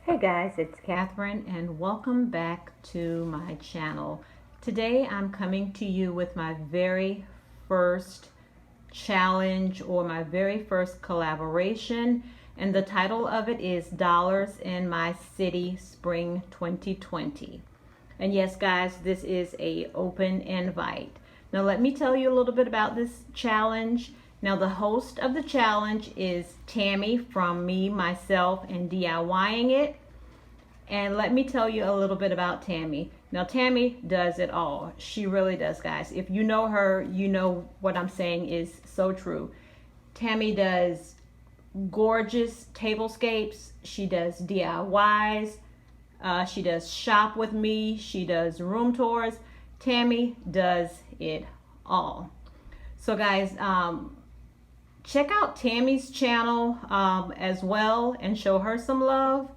Hey guys, it's Catherine and welcome back to my channel. Today I'm coming to you with my very first challenge or my very first collaboration, and the title of it is Dollars in My City Spring 2020. And yes guys, this is a open invite. Now let me tell you a little bit about this challenge. Now the host of the challenge is Tammy from Me, Myself, and DIYing It. And let me tell you a little bit about Tammy. Now Tammy does it all. She really does, guys. If you know her, you know what I'm saying is so true. Tammy does gorgeous tablescapes. She does DIYs. She does shop with me. She does room tours. Tammy does it all. So guys, check out Tammy's channel as well and show her some love.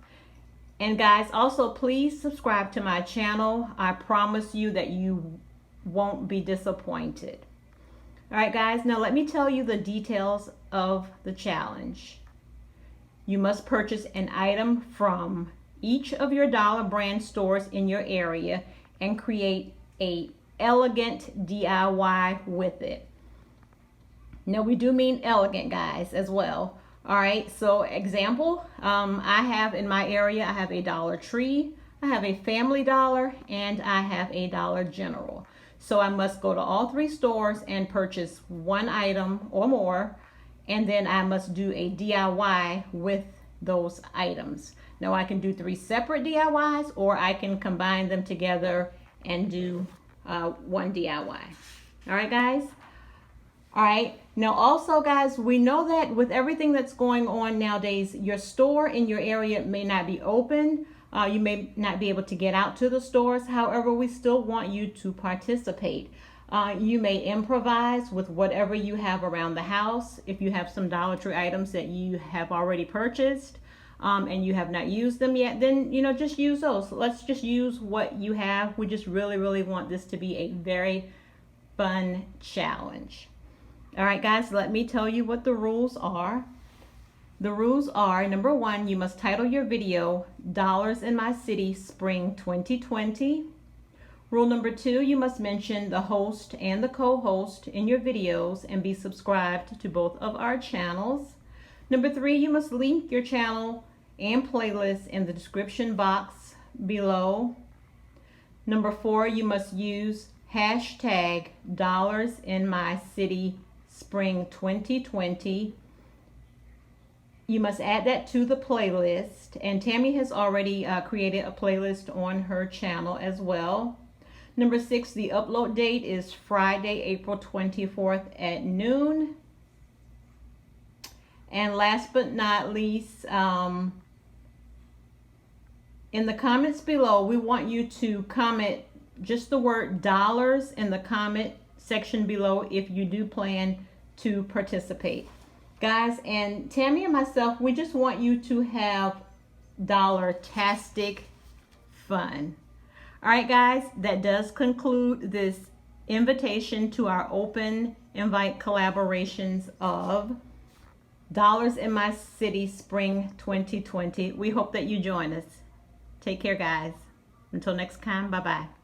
And guys, also please subscribe to my channel. I promise you that you won't be disappointed. All right guys, now let me tell you the details of the challenge. You must purchase an item from each of your dollar brand stores in your area and create an elegant DIY with it. Now we do mean elegant, guys, as well. All right, so example, I have in my area, I have a Dollar Tree, I have a Family Dollar, and I have a Dollar General. So I must go to all three stores and purchase one item or more, and then I must do a DIY with those items. Now I can do 3 separate DIYs, or I can combine them together and do one DIY. All right, guys? All right, now also guys, we know that with everything that's going on nowadays, your store in your area may not be open. You may not be able to get out to the stores. However, we still want you to participate. You may improvise with whatever you have around the house. If you have some Dollar Tree items that you have already purchased and you have not used them yet, then just use those. Let's just use what you have. We just really want this to be a very fun challenge. All right guys, let me tell you what the rules are. The rules are, number 1, you must title your video Dollars in My City Spring 2020. Rule number 2, you must mention the host and the co-host in your videos and be subscribed to both of our channels. Number 3, you must link your channel and playlist in the description box below. Number 4, you must use hashtag Dollars in My City Spring 2020. You must add that to the playlist, and Tammy has already created a playlist on her channel as well. Number 6, the upload date is Friday, April 24th at noon. And last but not least, in the comments below, we want you to comment just the word dollars in the comment section below if you do plan to participate. Guys, and Tammy and myself, we just want you to have dollar-tastic fun. All right, guys, that does conclude this invitation to our open invite collaborations of Dollars in My City Spring 2020. We hope that you join us. Take care, guys. Until next time, bye-bye.